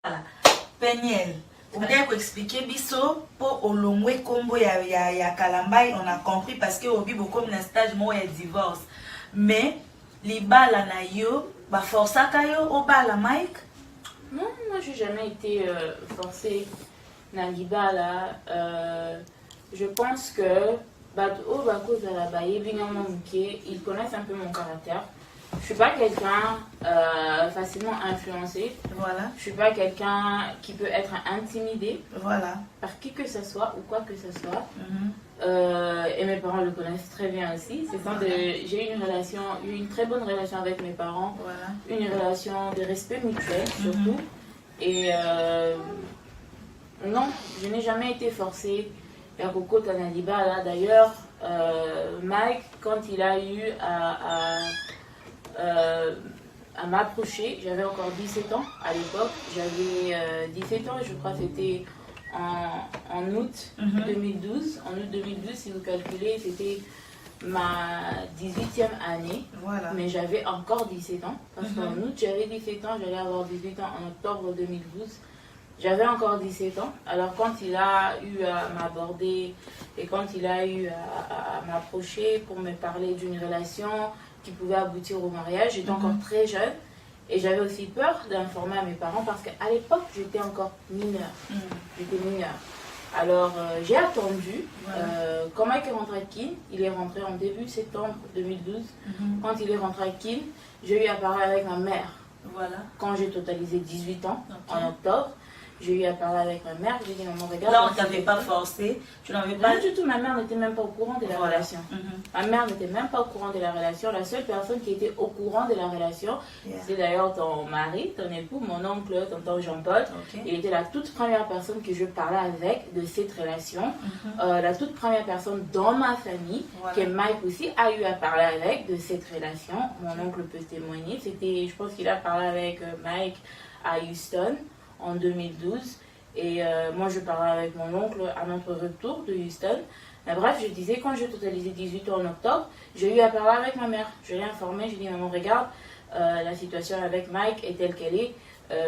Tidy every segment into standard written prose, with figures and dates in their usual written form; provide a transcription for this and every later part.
Voilà. Peniel. On vient expliquer biso pour olongwe combo ya Kalambai, on a compris parce que obi beaucoup un stage moi et divorce. Mais les bala na yo ba força kayo au bala Mike. Non, moi j'ai jamais été forcée na libala. Je pense que ils connaissent un peu mon caractère. Je suis pas quelqu'un facilement influencé. Voilà. Je suis pas quelqu'un qui peut être intimidé. Voilà. Par qui que ce soit ou quoi que ce soit. Et mes parents le connaissent très bien aussi. J'ai eu une très bonne relation avec mes parents. Voilà. Une relation de respect mutuel surtout. Et non, je n'ai jamais été forcée. D'ailleurs, Mike, quand il a eu à m'approcher, j'avais encore 17 ans à l'époque. J'avais 17 ans, je crois que c'était en août 2012. En août 2012, si vous calculez, c'était ma 18e année. Voilà. Mais j'avais encore 17 ans. Parce qu'en août, j'avais 17 ans, j'allais avoir 18 ans en octobre 2012. J'avais encore 17 ans. Alors quand il a eu à m'aborder et quand il a eu à m'approcher pour me parler d'une relation qui pouvait aboutir au mariage, j'étais encore très jeune. Et j'avais aussi peur d'informer à mes parents parce qu'à l'époque, j'étais encore mineure. J'étais mineure. Alors j'ai attendu. Quand Mike est rentré à Kin, il est rentré en début septembre 2012. Quand il est rentré à Kin, j'ai eu à parler avec ma mère. Voilà. Quand j'ai totalisé 18 ans, en octobre. J'ai eu à parler avec ma mère, j'ai dit maman regarde. Là on ne t'avait pas forcé, tu n'avais pas... du tout, ma mère n'était même pas au courant de la relation. Ma mère n'était même pas au courant de la relation. La seule personne qui était au courant de la relation, c'est d'ailleurs ton mari, ton époux, mon oncle, tonton Jean-Paul. Il était la toute première personne que je parlais avec de cette relation. La toute première personne dans ma famille, que Mike aussi a eu à parler avec de cette relation. Mon oncle peut témoigner. Je pense qu'il a parlé avec Mike à Houston en 2012 et moi je parlais avec mon oncle à notre retour de Houston. Mais bref, je disais quand j'ai totalisé 18 ans en octobre, j'ai eu à parler avec ma mère. Je l'ai informée, j'ai dit maman regarde, la situation avec Mike est telle qu'elle est.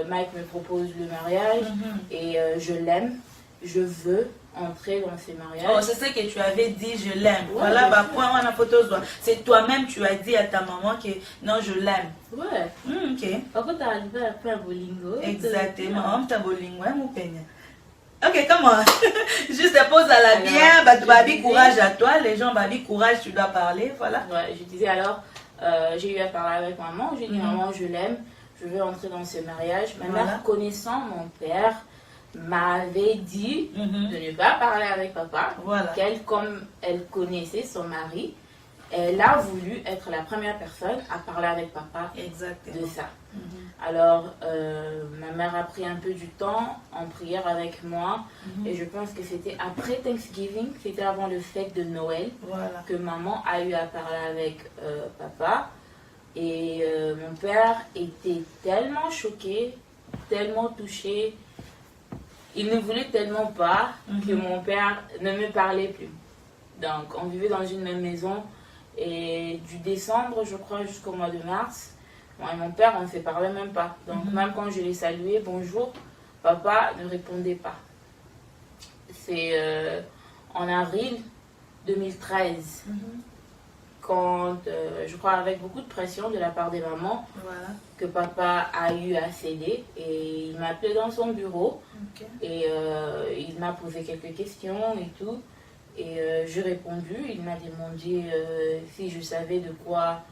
Mike me propose le mariage et je l'aime, je veux entrer dans ces mariages. Oh, c'est ce que tu avais dit, je l'aime. Voilà, bah, point, on a photo. C'est toi-même, tu as dit à ta maman que non, je l'aime. Ouais. Ok. Par contre, tu as arrivé à faire bolingo. Exactement, on t'a bolingo, mon peigne. Ok, comment? Juste pose à la bien, bah, babi, courage à toi, les gens, babi, courage, tu dois parler, voilà. Ouais, je disais alors, j'ai eu à parler avec maman, j'ai dit maman, je l'aime, je veux entrer dans ce mariage. Ma mère, connaissant mon père, m'avait dit de ne pas parler avec papa, qu'elle, comme elle connaissait son mari, elle a voulu être la première personne à parler avec papa de ça. Alors, ma mère a pris un peu du temps en prière avec moi et je pense que c'était après Thanksgiving, c'était avant le fête de Noël, que maman a eu à parler avec papa. Et mon père était tellement choqué, tellement touché. Il ne voulait tellement pas que mon père ne me parlait plus. Donc, on vivait dans une même maison. Et du décembre, je crois, jusqu'au mois de mars, moi et mon père, on ne se parlait même pas. Donc, même quand je l'ai salué, bonjour, papa ne répondait pas. C'est en avril 2013. Quand, je crois, avec beaucoup de pression de la part des mamans, que papa a eu à céder. Et il m'a appelé dans son bureau. Et il m'a posé quelques questions et tout. Et j'ai répondu. Il m'a demandé si je savais de quoi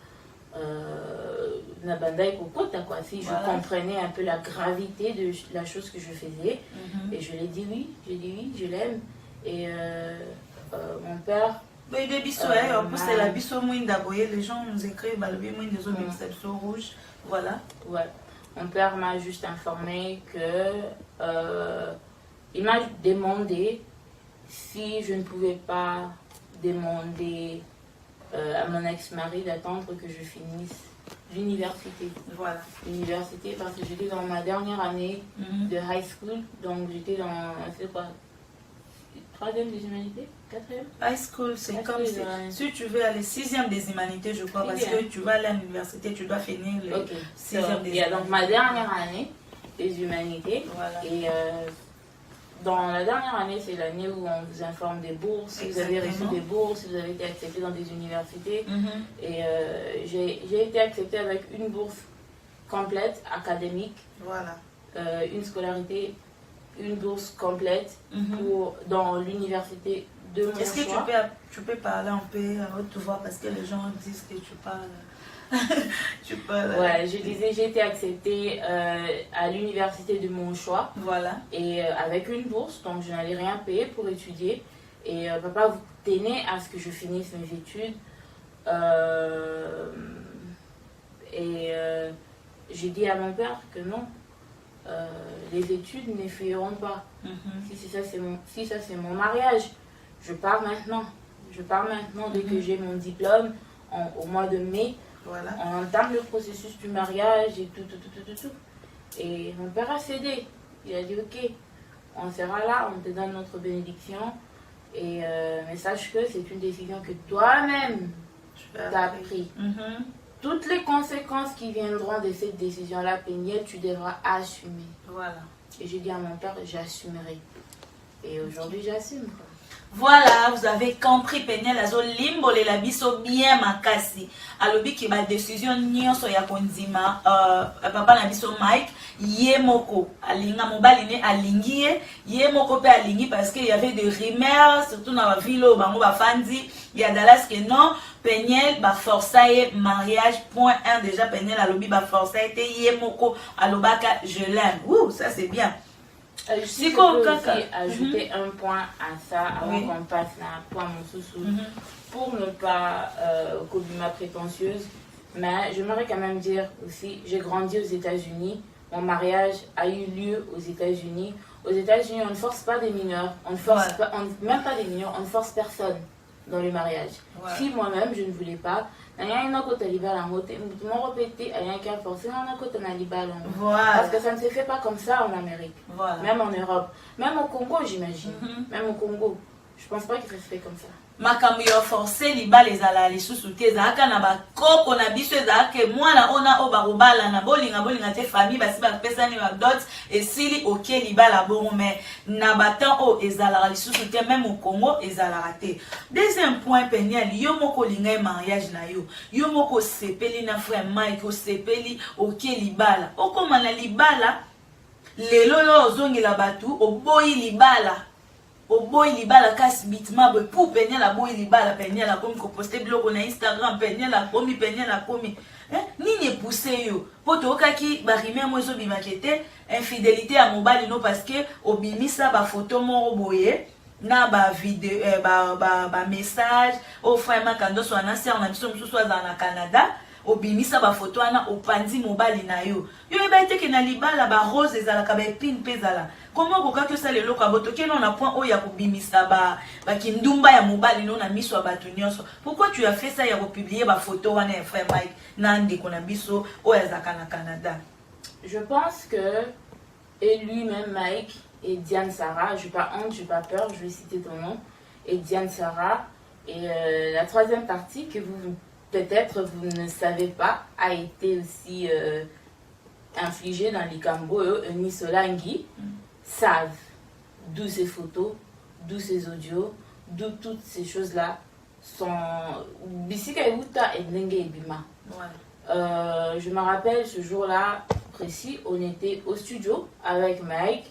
Nabanda et Kokota, quoi. Si je comprenais un peu la gravité de la chose que je faisais. Et je lui ai dit oui. J'ai dit oui, je l'aime. Et mon père... Mais des bisous, en plus c'est la bisou mouine d'aboyer, les gens nous écrivent, bah, le mouine des autres bisous rouge, voilà. Ouais, mon père m'a juste informé que il m'a demandé si je ne pouvais pas demander à mon ex-mari d'attendre que je finisse l'université. Voilà. L'université parce que j'étais dans ma dernière année de high school, donc j'étais dans, c'est quoi, 3e des humanités, 4e. High school, c'est comme si tu veux aller 6e des humanités, je crois, parce que tu vas aller à l'université, tu dois finir le 6e des humanités. Donc ma dernière année, des humanités. Voilà. Et dans la dernière année, c'est l'année où on vous informe des bourses, si vous avez reçu des bourses, si vous avez été accepté dans des universités. Et j'ai été acceptée avec une bourse complète, académique, voilà. Une scolarité, une bourse complète dans l'université de mon choix. Est-ce que tu peux parler un peu à haute voix parce que les gens disent que tu parles. Tu parles. Ouais, je disais, j'ai été acceptée à l'université de mon choix. Voilà. Et avec une bourse, donc je n'allais rien payer pour étudier. Et papa vous tenait à ce que je finisse mes études. J'ai dit à mon père que non, les études n'effrayeront pas. Si ça c'est mon mariage, je pars maintenant. Je pars maintenant dès que j'ai mon diplôme au mois de mai. Voilà. On entame le processus du mariage et tout. Et mon père a cédé. Il a dit ok, on sera là, on te donne notre bénédiction. Mais sache que c'est une décision que toi-même tu as prise. Toutes les conséquences qui viendront de cette décision-là, Péniel, tu devras assumer. Voilà. Et j'ai dit à mon père, j'assumerai. Et aujourd'hui, j'assume. Voilà, vous avez compris, Péniel azo limbo le labiso bien makasi. Alobi ki ba décision nyonso ya kondima papa na biso Mike ye moko alinga mobali ne alingi ye moko pe alingi parce qu'il y avait des rumeurs surtout na ba vilo bango ba fandi ya Dallas que non Péniel ba forçaye mariage point 1 déjà Péniel alobi ba forçaye te ye moko alobaka je l'aime. Ouh, ça c'est bien. Si peux aussi ajouter un point à ça avant qu'on passe à point mon sous pour ne pas ma prétentieuse, mais j'aimerais quand même dire aussi, j'ai grandi aux États-Unis, mon mariage a eu lieu aux États-Unis. Aux États-Unis, on ne force pas des mineurs, on ne force pas, même pas des mineurs, on ne force personne dans le mariage. Si moi-même je ne voulais pas, parce que ça ne se fait pas comme ça en Amérique, même en Europe, même au Congo j'imagine, même au Congo, je pense pas qu'il se fait comme ça. Makambo yo forcé libala ezala lisusu te ezalaka na bakoko na biso ezalaka mwana ona o barobala na bolinga te famille basi bapesani badot esili oke libala bongo mais na batan o ezalaka lisusu te même au Congo ezalaka te. Deuxième point Péniel, yo moko linga mariage na yo moko sepeli na frère Mike o sepeli oke libala okoma na libala lelo yo ozongela batu oboyi libala oboyi libala kasi bitima boy pour Péniel la boyi libala Péniel la comme ko poster blog na Instagram Péniel la komi nini poussé yo poto okaki ba rimé mo zo bimakete infidélité à mobile no parce que obimisa ba photo mo boye na ba vidéo ba message au frère makando so na sœur na biso mususu aza na Canada obimisa ba photo ana opandi mobali na yo eba ete ke na libala ba rose ezalaka ba épine pezala comment kokaki ça le loka boto ke na point oya kobimisa ba kindumba ya mobali no na miso ya bato nyonso. Pourquoi tu as fait ça ya publier ba photo wana ya frère Mike na ndeko na biso oya zaka na Canada? Je pense que et lui-même Mike et Diane Sarah, je n'ai pas honte, je n'ai pas peur, je vais citer ton nom, et Diane Sarah, et la troisième partie que vous peut-être vous ne savez pas a été aussi infligée dans l'Ikambo, Nisolangi savent d'où ces photos, d'où ces audios, d'où toutes ces choses-là sont Bisika Euta et Nenge Ebima. Je me rappelle ce jour-là précis, on était au studio avec Mike.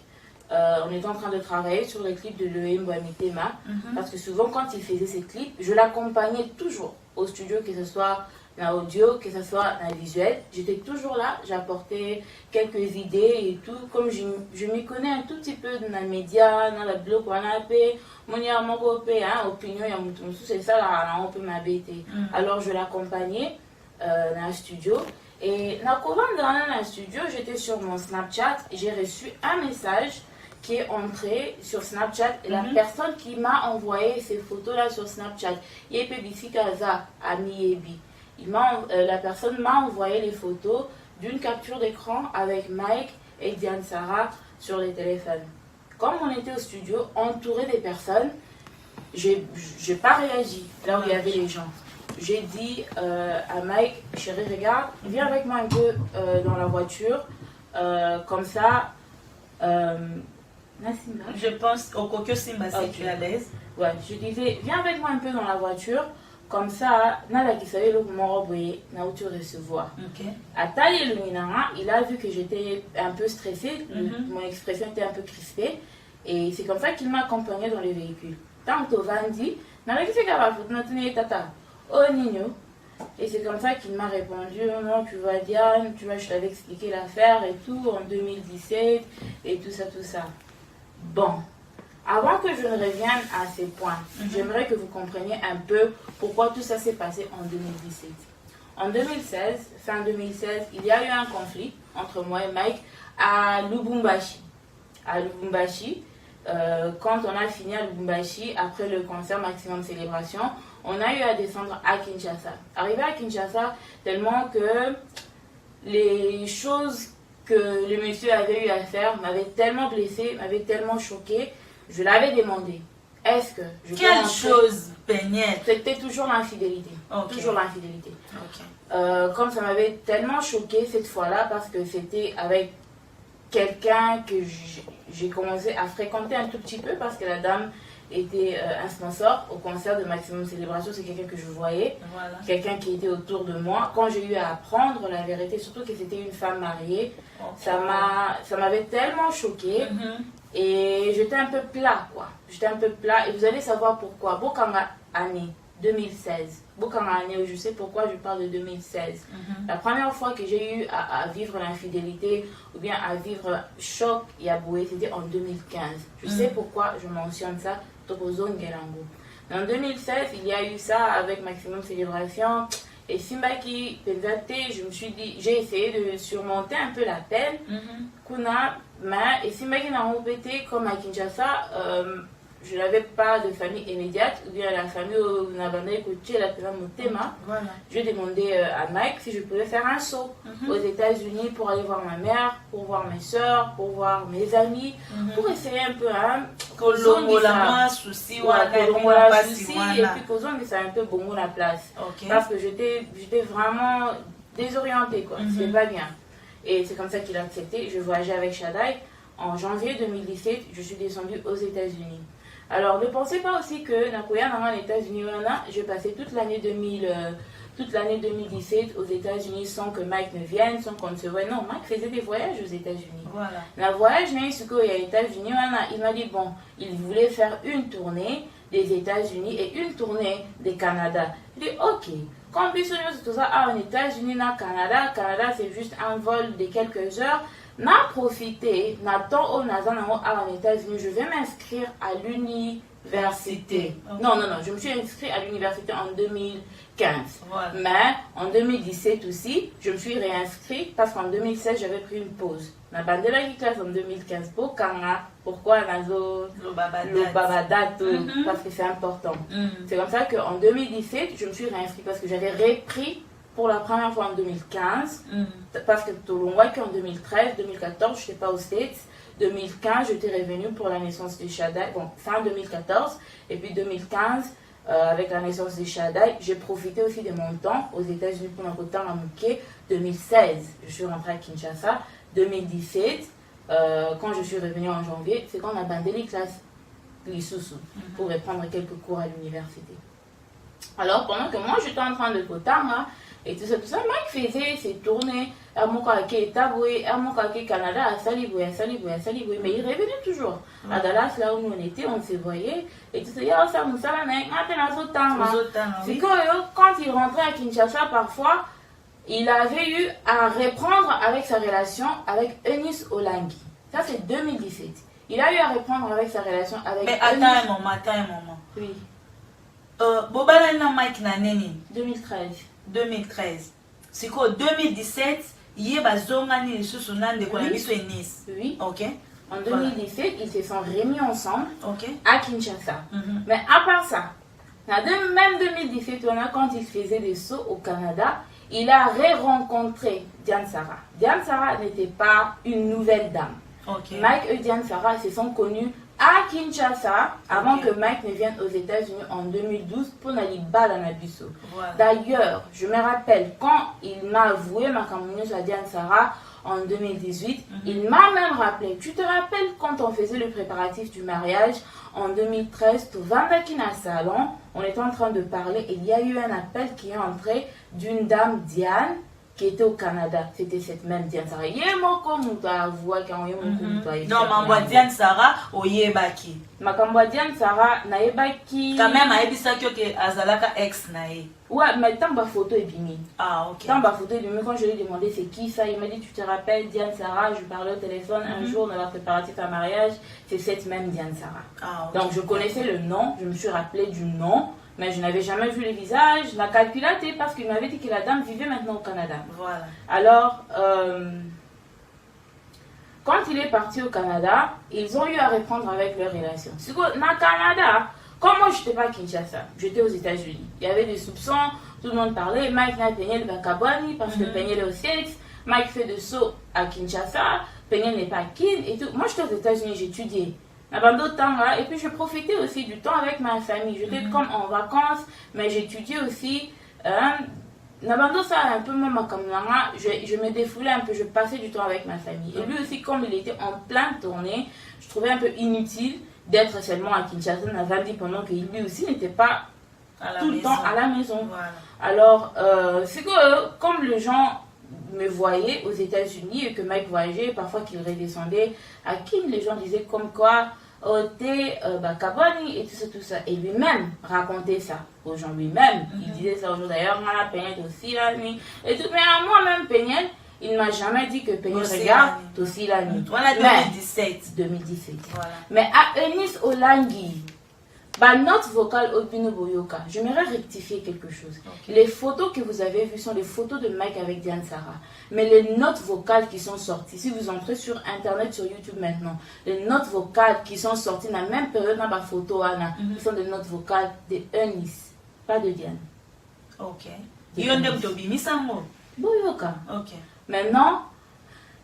On était en train de travailler sur les clips de Loé Mboamitema parce que souvent quand il faisait ses clips, je l'accompagnais toujours au studio, que ce soit dans l'audio, que ce soit dans le visuel. J'étais toujours là, j'apportais quelques idées et tout. Comme je m'y connais un tout petit peu dans les médias, dans le blog, opinion, c'est ça là, on peut m'habiter. Alors je l'accompagnais dans le studio. Et dans le studio, j'étais sur mon Snapchat et j'ai reçu un message qui est entré sur Snapchat et la personne qui m'a envoyé ces photos là sur Snapchat, la personne m'a envoyé les photos d'une capture d'écran avec Mike et Diane Sarah sur les téléphones. Comme on était au studio, entouré des personnes, j'ai pas réagi là où il y avait les gens. J'ai dit à Mike, chérie, regarde, viens avec moi un peu dans la voiture. Comme ça, je pense au Kokyo Simba, si okay. tu es à l'aise. Ouais, je disais, viens avec moi un peu dans la voiture. Comme ça, Nala qui savait le moment où il a recevoir. À taille il a vu que j'étais un peu stressée, mon expression était un peu crispée. Et c'est comme ça qu'il m'a accompagnée dans le véhicule. Tant que Vandi, Nala qui fait qu'elle tata, oh Nino. Et c'est comme ça qu'il m'a répondu, non, tu vois Diane, tu vois, je t'avais expliqué l'affaire et tout, en 2017, et tout ça, tout ça. Bon, avant que je ne revienne à ces points, j'aimerais que vous compreniez un peu pourquoi tout ça s'est passé en 2017. En 2016, fin 2016, il y a eu un conflit entre moi et Mike à Lubumbashi. À Lubumbashi, quand on a fini à Lubumbashi, après le concert Maximum Célébration, on a eu à descendre à Kinshasa. Arrivé à Kinshasa, tellement que les choses que le monsieur avait eu à faire m'avaient tellement blessé, m'avaient tellement choqué. Je l'avais demandé. Est-ce que je peux Quelle chose, Peignette? C'était toujours l'infidélité. Okay. Toujours l'infidélité. Okay. Comme ça m'avait tellement choqué cette fois-là, parce que c'était avec quelqu'un que j'ai commencé à fréquenter un tout petit peu, parce que la dame était un sponsor au concert de Maximum Célébration. C'est quelqu'un que je voyais, voilà. Quelqu'un qui était autour de moi. Quand j'ai eu à apprendre la vérité, surtout que c'était une femme mariée, okay. Ça m'avait tellement choqué. Et j'étais un peu plat, quoi. J'étais un peu plat. Et vous allez savoir pourquoi. Bokanga année 2016. Bokanga année, je sais pourquoi je parle de 2016. La première fois que j'ai eu à vivre l'infidélité ou bien à vivre choc Yaboué, c'était en 2015. Je sais pourquoi je mentionne ça. En 2016, il y a eu ça avec Maximum Célébration. Et Simbaki Penzate, je me suis dit, j'ai essayé de surmonter un peu la peine. Kuna, mais et Simbaki n'a pas été comme à Kinshasa, je n'avais pas de famille immédiate, ou bien la famille où on a écouté la Motema. J'ai demandé à Mike si je pouvais faire un saut aux États-Unis pour aller voir ma mère, pour voir mes soeurs, pour voir mes amis, pour essayer un peu à souci, et puis causons que ça un peu bon la place. Parce que j'étais vraiment désorientée, quoi. C'était pas bien. Et c'est comme ça qu'il a accepté. Je voyageais avec Shaddai. En janvier 2017, je suis descendue aux États-Unis. Alors, ne pensez pas aussi que Nakoya dans les États-Unis, j'ai passé toute l'année 2017 aux États-Unis sans que Mike ne vienne, sans qu'on ne se voie. Non, Mike faisait des voyages aux États-Unis. Voilà. Le voyage, il y a États-Unis, il m'a dit, bon, il voulait faire une tournée des États-Unis et une tournée des Canada. Je dis, ok. Quand on se tout ça aux États-Unis, Canada, c'est juste un vol de quelques heures. N'a profité, n'attend au aux États-Unis, je vais m'inscrire à l'université. Non, je me suis inscrite à l'université en 2015. Voilà. Mais en 2017 aussi, je me suis réinscrite parce qu'en 2016, j'avais pris une pause. Ma bandela qui classe en 2015 pour Kanga. Pourquoi Nazo le Babadat parce que c'est important. C'est comme ça qu'en 2017, je me suis réinscrite parce que j'avais repris pour la première fois en 2015, parce que en 2013, 2014, je n'étais pas aux States. 2015, j'étais revenue pour la naissance de Shaddai, bon, fin 2014, et puis 2015, avec la naissance de Shaddai, j'ai profité aussi de mon temps aux États-Unis pour un temps à Mouké. 2016, je suis rentrée à Kinshasa. 2017, quand je suis revenue en janvier, c'est quand on a bandé les classes Lissousou pour reprendre quelques cours à l'université. Alors, pendant que moi, j'étais en train de Kotanga, et tout ça, Mike faisait ses tournées, à Mokake, Taboué, à Mokake, Canada, à Saliboué, mais il revenait toujours. À Dallas, là où nous on était, on se voyait, et tout ça, c'est quand il rentrait à Kinshasa, parfois, il avait eu à reprendre avec sa relation avec Eunice Olangi. Ça, c'est 2017. Il a eu à reprendre avec sa relation avec mais attends un moment. Oui. Bobala na Mike na neni 2013. C'est quoi 2017 il a zongani les sous nande de biso et Nice. Oui. OK. En 2017, ils se sont remis ensemble à Kinshasa. Mais à part ça, même 2017, quand il faisait des sauts au Canada, il a rencontré Diane Sarah. Diane Sarah n'était pas une nouvelle dame. Mike et Diane Sarah se sont connus à Kinshasa avant que Mike ne vienne aux États-Unis en 2012 pour n'aller bal à Nabiso. D'ailleurs, je me rappelle quand il m'a avoué ma communion à Diane Sarah, en 2018. Il m'a même rappelé, tu te rappelles quand on faisait le préparatif du mariage en 2013, tu vas dans un salon, on était en train de parler et il y a eu un appel qui est entré d'une dame Diane qui était au Canada. C'était cette même Diane Sarah. Non, maman Diane Sarah, oyebaki. Makambo Diane Sarah, naebaki. Quand même, aebisa que azalaka ex nae. Ouais, mais tant ma photo est bini. Ah, ok. Tant ma photo est bini, quand je lui ai demandé c'est qui ça, il m'a dit tu te rappelles Diane Sarah, je lui parlais au téléphone un jour dans la préparatif à mariage, c'est cette même Diane Sarah. Ah, ok. Donc je connaissais le nom, je me suis rappelé du nom. Mais je n'avais jamais vu le visage, la calculaté parce qu'il m'avait dit que la dame vivait maintenant au Canada. Voilà. Alors, quand il est parti au Canada, ils ont eu à reprendre avec leur relation. C'est que, dans le Canada, comme moi je n'étais pas à Kinshasa, j'étais aux États-Unis. Il y avait des soupçons, tout le monde parlait. Mike n'a peigné le Bakabani parce que peigné le States. Mike fait de saut à Kinshasa, peigné n'est pas Kin et tout. Moi j'étais aux États-Unis, j'étudiais. Et puis je profitais aussi du temps avec ma famille. J'étais comme en vacances, mais j'étudiais aussi. Ça un peu même comme je me défoulais un peu, je passais du temps avec ma famille. Et lui aussi, comme il était en pleine tournée, je trouvais un peu inutile d'être seulement à Kinshasa, Navandi, pendant que lui aussi n'était pas tout le temps à la maison. Voilà. Alors, c'est que comme les gens me voyaient aux États-Unis et que Mike voyageait, parfois qu'il redescendait à Kim, les gens disaient comme quoi Bakabani et tout ça. Et lui-même racontait ça aux gens lui-même. Il disait ça aux gens d'ailleurs, on a peigné aussi la nuit. Et tout, mais à moi-même, Peignel, il ne m'a jamais dit que Peignel regarde aussi la nuit. Voilà, 2017. 2017. Voilà. Mais à Eunice Olangi, note vocale Opino Boyoka, j'aimerais rectifier quelque chose. Okay. Les photos que vous avez vues sont les photos de Mike avec Diane Sarah. Mais les notes vocales qui sont sorties, si vous entrez sur Internet, sur YouTube maintenant, les notes vocales qui sont sorties dans la même période dans ma photo, Anna, ce sont des notes vocales de Eunice, pas de Diane. Ok. Boyoka. Ok. Maintenant,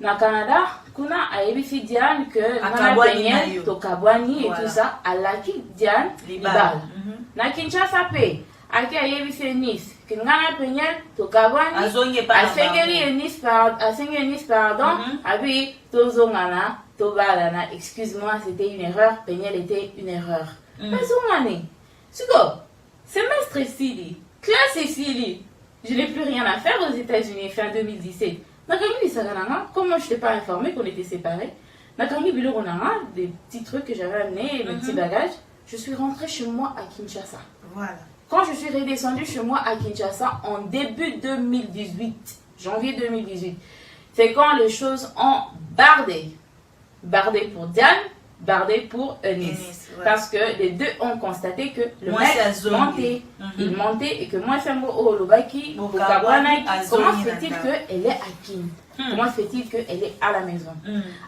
dans le Canada, kuna ayebi Diane que Akabwani to Kabwani et tout ça, à la Diane Libala. Na Kinshasa pe, aki ayebi Nice, que ngana Peñel to Kabwani, asengeli Nice pardon, abi tozo ngana to balana. Excuse-moi, c'était une erreur, Peñel était une erreur. Mais zongane, semestre ici, classe ici, je n'ai plus rien à faire aux États-Unis fin 2017. Comme moi je n'étais pas informée qu'on était séparés, des petits trucs que j'avais amenés, mes petits bagages, je suis rentrée chez moi à Kinshasa. Voilà. Quand je suis redescendue chez moi à Kinshasa en début 2018, janvier 2018, c'est quand les choses ont bardé. Bardé pour Diane, bardé pour Eunice. Ouais. Parce que les deux ont constaté que le mec montait. Il montait et que moi, c'est mon Olobaki, comment se fait-il qu'elle est à Kim? Comment se fait-il qu'elle est à la maison?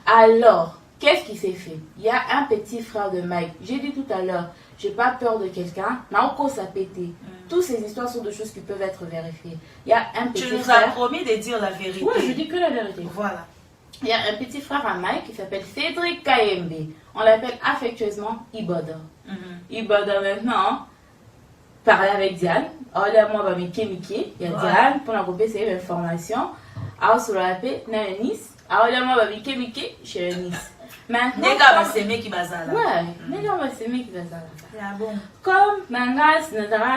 Alors, qu'est-ce qui s'est fait? Il y a un petit frère de Mike. J'ai dit tout à l'heure, j'ai pas peur de quelqu'un. Naoko s'est pété. Toutes ces histoires sont de choses qui peuvent être vérifiées. Il y a un petit frère. Tu nous as promis de dire la vérité. Oui, je dis que la vérité. Voilà. Il y a un petit frère à Mike qui s'appelle Cédric Kayembe. On l'appelle affectueusement Iboda. Iboda maintenant parlait avec Diane. Alors là, moi, il y a Diane pour la couper ces informations. Alors, sur la paix, il y a Nice. Alors là, moi, chez Nice. Maintenant, c'est mes qui bazala. Ouais, c'est mes qui bazala. Comme Mangas,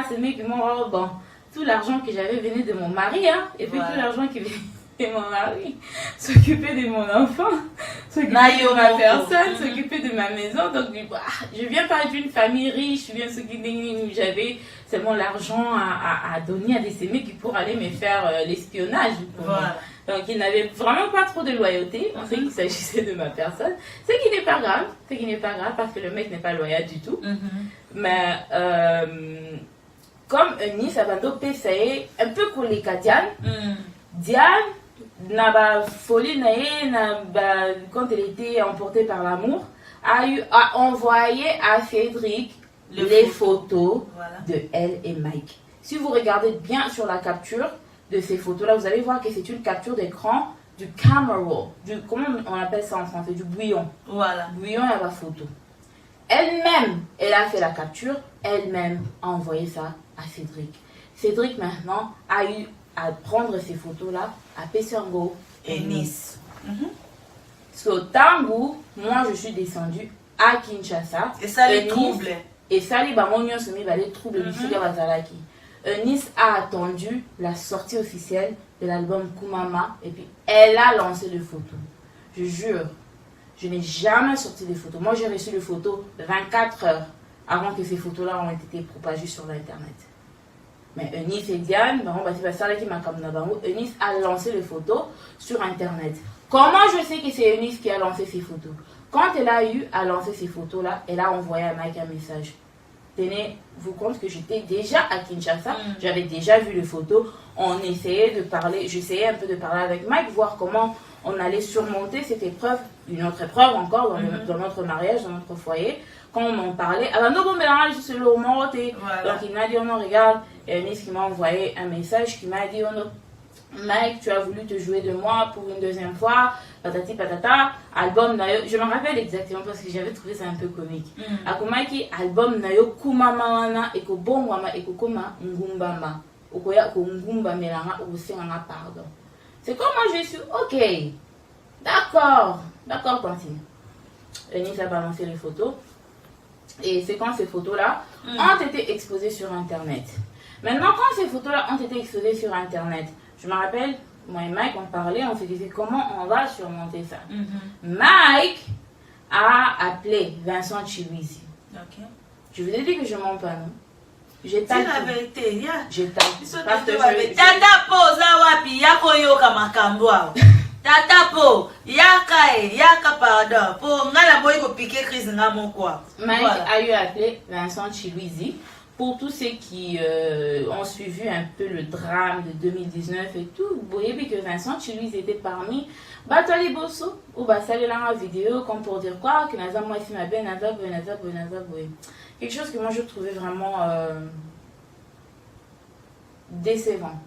c'est mes qui m'ont bon. Tout l'argent que j'avais venait de mon mari, hein, et puis tout l'argent qui venait de mon mari, s'occuper de mon enfant, s'occuper de ma personne, s'occuper de ma maison. Donc, je viens pas d'une famille riche, je viens de ce qui j'avais seulement l'argent à donner à des sémés qui pourraient aller me faire l'espionnage. Voilà. Donc, il n'avait vraiment pas trop de loyauté. On sait qu'il s'agissait de ma personne. Ce qui n'est pas grave, parce que le mec n'est pas loyal du tout. Mais, comme Eunice a essayé un peu collé à Diane, Diane n'a pas folie, quand elle était emportée par l'amour, a envoyé à Cédric les photos de elle et Mike. Si vous regardez bien sur la capture de ces photos-là, vous allez voir que c'est une capture d'écran du camera roll, comment on appelle ça en français, du bouillon. Voilà. Bouillon à la photo. Elle-même, elle a fait la capture, elle-même a envoyé ça à Cédric. Cédric maintenant a eu à prendre ces photos-là à Pessango et Nice. So, Tangu, moi je suis descendue à Kinshasa. Et ça les trouble. Et ça les troubles du Bazalaki. Eunice a attendu la sortie officielle de l'album Kumama et puis elle a lancé les photos. Je jure, je n'ai jamais sorti des photos. Moi j'ai reçu les photos 24 heures avant que ces photos-là ont été propagées sur l'internet. Mais Eunice et Diane, Eunice a lancé les photos sur internet. Comment je sais que c'est Eunice qui a lancé ces photos? Quand elle a eu à lancer ces photos-là, elle a envoyé à Mike un message. Tenez-vous compte que j'étais déjà à Kinshasa, j'avais déjà vu les photos, on essayait de parler, j'essayais un peu de parler avec Mike, voir comment on allait surmonter cette épreuve, une autre épreuve encore dans notre mariage, dans notre foyer. Quand on en parlait, alors nous, donc il m'a dit, oh non, regarde, et Eunice qui m'a envoyé un message qui m'a dit, oh non, Mike, tu as voulu te jouer de moi pour une deuxième fois, patati patata, album nayo, je me rappelle exactement parce que j'avais trouvé ça un peu comique. Akomaki, album nayo kumama wana, eko bongwama, eko koma ngumbama, okoya ko ngumba melanga, okosenga pardon. C'est comme moi je suis, ok, d'accord, continue. Eunice a balancé les photos, et c'est quand ces photos-là ont été exposées sur Internet. Maintenant, quand ces photos-là ont été exposées sur Internet, je me rappelle, moi et Mike, on parlait, on se disait comment on va surmonter ça. Mike a appelé Vincent Chiwizi. Je vous ai dit que je mens pas, non? J'ai tapé. C'est la vérité, j'ai tapé. Parce que Tata Po, Zawapi, Yako Yoka Makambwa. Tata Po, Yaka pardon. Po, Ngala Boy ko piquer Chris Ngamo quoi. Mike a eu appelé Vincent Chiwizi. Pour tous ceux qui ont suivi un peu le drame de 2019 et tout, vous voyez que Vincent Chiwizi était parmi Batali Bosso ou Basali la vidéo comme pour dire quoi que Naza moi ici ma belle Naza quelque chose que moi je trouvais vraiment décevant.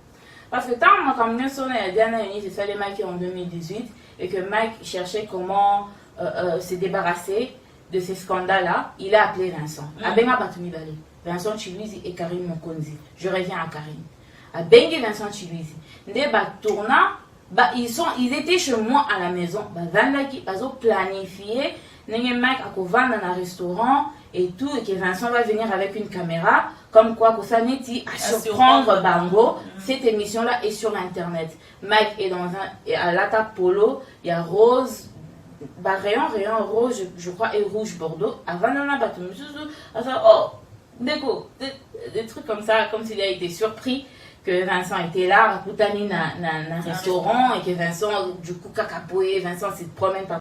Parce que tant qu'on a sonné à Diana Eunice et Salé Maki en 2018 et que Mike cherchait comment se débarrasser de ces scandales-là, il a appelé Vincent. Abenga Batumi Balé. Vincent Chiwizi et Karim Mokonzi. Je reviens à Karim. À Bengue Vincent Chiwizi. Ils étaient chez moi à la maison. Ils ont planifié. Mike a vendre dans un restaurant et tout. Et que Vincent va venir avec une caméra. Comme quoi, que ça n'est à surprendre Bango. Cette émission-là est sur Internet. Mike est dans à Lata Polo. Il y a Rose. Rayon rose, je crois, et rouge Bordeaux. Avant, on a battu. Oh! Des trucs comme ça, comme s'il a été surpris que Vincent était là, à Koutani, dans un restaurant, et que Vincent, du coup, Kakapoué, Vincent se promène par